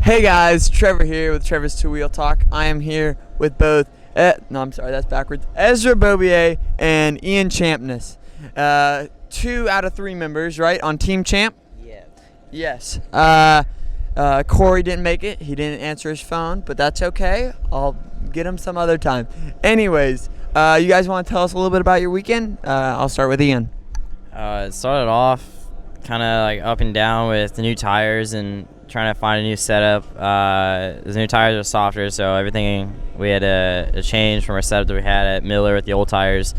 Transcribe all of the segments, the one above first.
Hey guys, Trevor here with Trevor's Two Wheel Talk. I am here with both, that's backwards, Ezra Beaubier and Ian Champness. 2 out of 3 members, right, on Team Champ? Yeah. Yes. Corey didn't make it. He didn't answer his phone, but that's okay. I'll get him some other time. Anyways, you guys want to tell us a little bit about your weekend? I'll start with Ian. It started off kind of like up and down with the new tires and trying to find a new setup. The new tires are softer, so everything we had to change from our setup that we had at Miller with the old tires.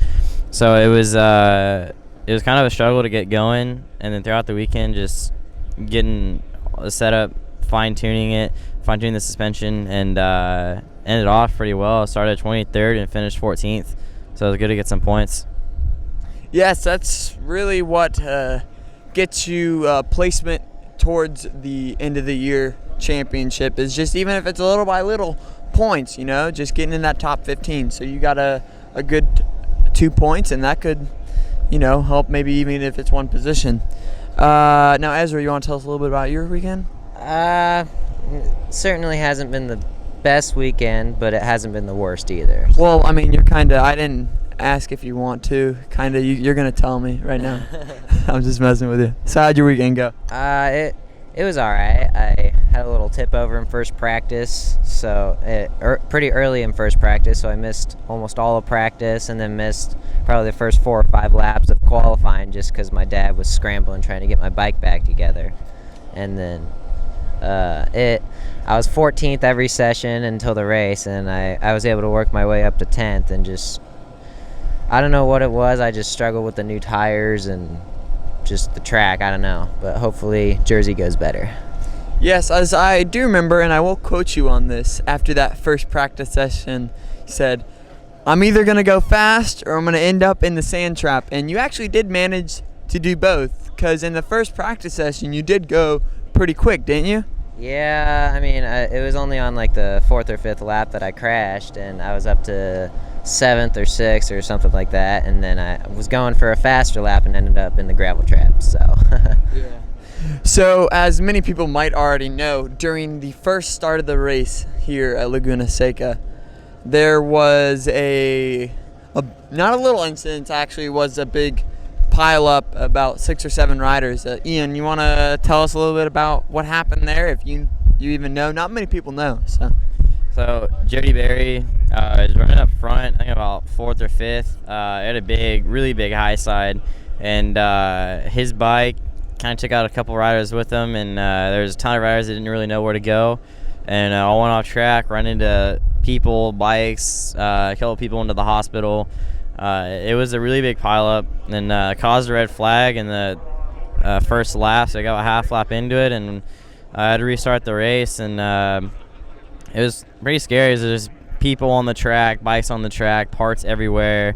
So it was kind of a struggle to get going, and then throughout the weekend just getting the setup, fine-tuning the suspension, and ended off pretty well. I started 23rd and finished 14th, so it was good to get some points. Yes, that's really what gets you placement towards the end of the year championship, is just even if it's a little by little points, just getting in that top 15. So you got a good 2 points, and that could, help maybe even if it's one position. Now, Ezra, you want to tell us a little bit about your weekend? Certainly hasn't been the best weekend, but it hasn't been the worst either. Well, I mean, I didn't ask if you want to. You're going to tell me right now. I'm just messing with you. So how'd your weekend go? It was all right. I had a little tip over in first practice, pretty early in first practice, so I missed almost all of practice and then missed probably the first 4 or 5 laps of qualifying just because my dad was scrambling trying to get my bike back together. And then I was 14th every session until the race, and I was able to work my way up to 10th, and just I don't know what it was. I just struggled with the new tires and just the track. I don't know, but hopefully Jersey goes better. Yes, as I do remember, and I will quote you on this, after that first practice session, you said, I'm either going to go fast or I'm going to end up in the sand trap. And you actually did manage to do both, because in the first practice session you did go pretty quick, didn't you? Yeah, I mean, it was only on like the 4th or 5th lap that I crashed, and I was up to 7th or 6th or something like that, and then I was going for a faster lap and ended up in the gravel trap. So yeah. So as many people might already know, during the first start of the race here at Laguna Seca, there was not a little incident, actually. It was a big pile up, about 6 or 7 riders. Ian, you want to tell us a little bit about what happened there, if you even know? Not many people know. So Jody Berry is running up front, I think about 4th or 5th. Had a really big high side, and his bike kind of took out a couple riders with him, and there was a ton of riders that didn't really know where to go, and all went off track, run into people, bikes, a couple people into the hospital. It was a really big pileup, and caused a red flag in the first lap, so I got a half lap into it, and I had to restart the race, and it was pretty scary. There's people on the track, bikes on the track, parts everywhere,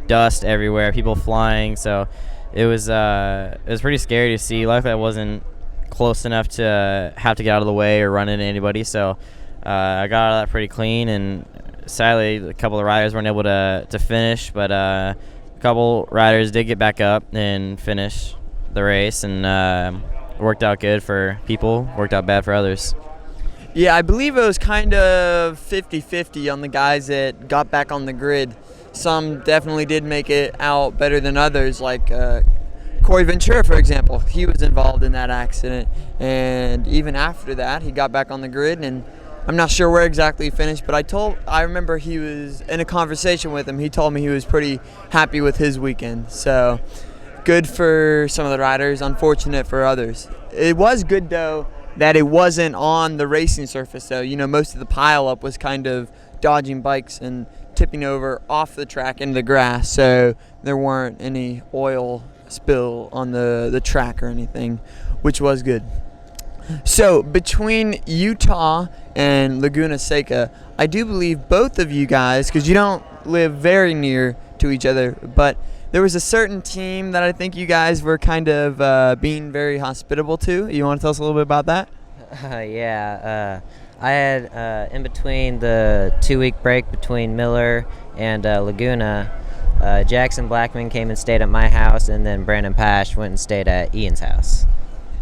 dust everywhere, people flying. So it was pretty scary to see. Luckily, I wasn't close enough to have to get out of the way or run into anybody. So I got out of that pretty clean. And sadly, a couple of riders weren't able to finish, but a couple riders did get back up and finish the race, and it worked out good for people, worked out bad for others. Yeah, I believe it was kind of 50-50 on the guys that got back on the grid. Some definitely did make it out better than others, like Corey Ventura, for example. He was involved in that accident, and even after that, he got back on the grid, and I'm not sure where exactly he finished, but I remember he was in a conversation with him. He told me he was pretty happy with his weekend. So good for some of the riders, unfortunate for others. It was good, though, that it wasn't on the racing surface, though. Most of the pileup was kind of dodging bikes and tipping over off the track into the grass, so there weren't any oil spill on the track or anything, which was good. So between Utah and Laguna Seca, I do believe both of you guys, because you don't live very near to each other, but there was a certain team that I think you guys were kind of being very hospitable to. You want to tell us a little bit about that? Yeah. I had, in between the 2-week break between Miller and Laguna, Jackson Blackman came and stayed at my house, and then Brandon Pash went and stayed at Ian's house.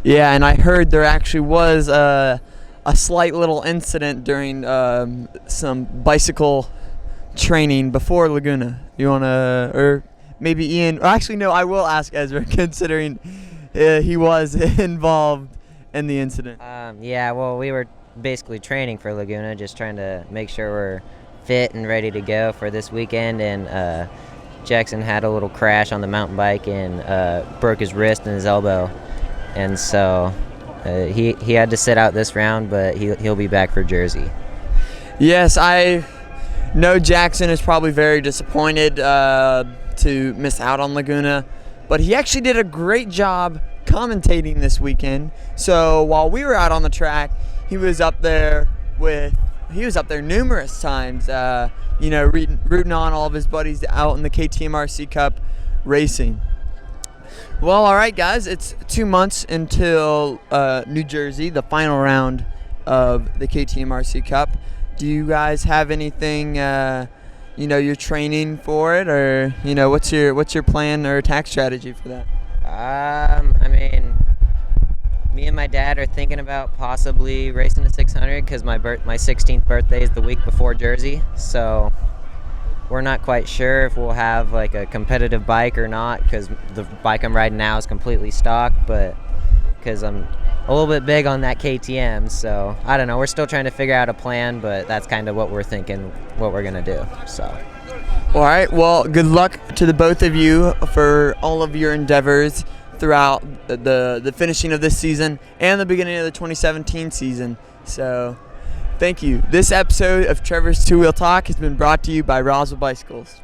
Yeah, and I heard there actually was a a slight little incident during some bicycle training before Laguna. You want to, or maybe Ian, or actually no, I will ask Ezra considering he was involved in the incident. Yeah, well, we were basically training for Laguna, just trying to make sure we're fit and ready to go for this weekend, and Jackson had a little crash on the mountain bike and broke his wrist and his elbow, and so he had to sit out this round, but he'll be back for Jersey. Yes, I know Jackson is probably very disappointed to miss out on Laguna, but he actually did a great job commentating this weekend. So while we were out on the track, he was up there numerous times, rooting on all of his buddies out in the KTMRC Cup racing. Well, all right, guys, it's 2 months until New Jersey, the final round of the KTMRC Cup. Do you guys have anything, you're training for it, or what's your plan or attack strategy for that? Me and my dad are thinking about possibly racing the 600 because my 16th birthday is the week before Jersey, so we're not quite sure if we'll have like a competitive bike or not, because the bike I'm riding now is completely stock, but because I'm a little bit big on that KTM, so I don't know. We're still trying to figure out a plan, but that's kind of what we're thinking, what we're gonna do. So. All right. Well, good luck to the both of you for all of your endeavors throughout the finishing of this season and the beginning of the 2017 season. So, thank you. This episode of Trevor's Two Wheel Talk has been brought to you by Roswell Bicycles.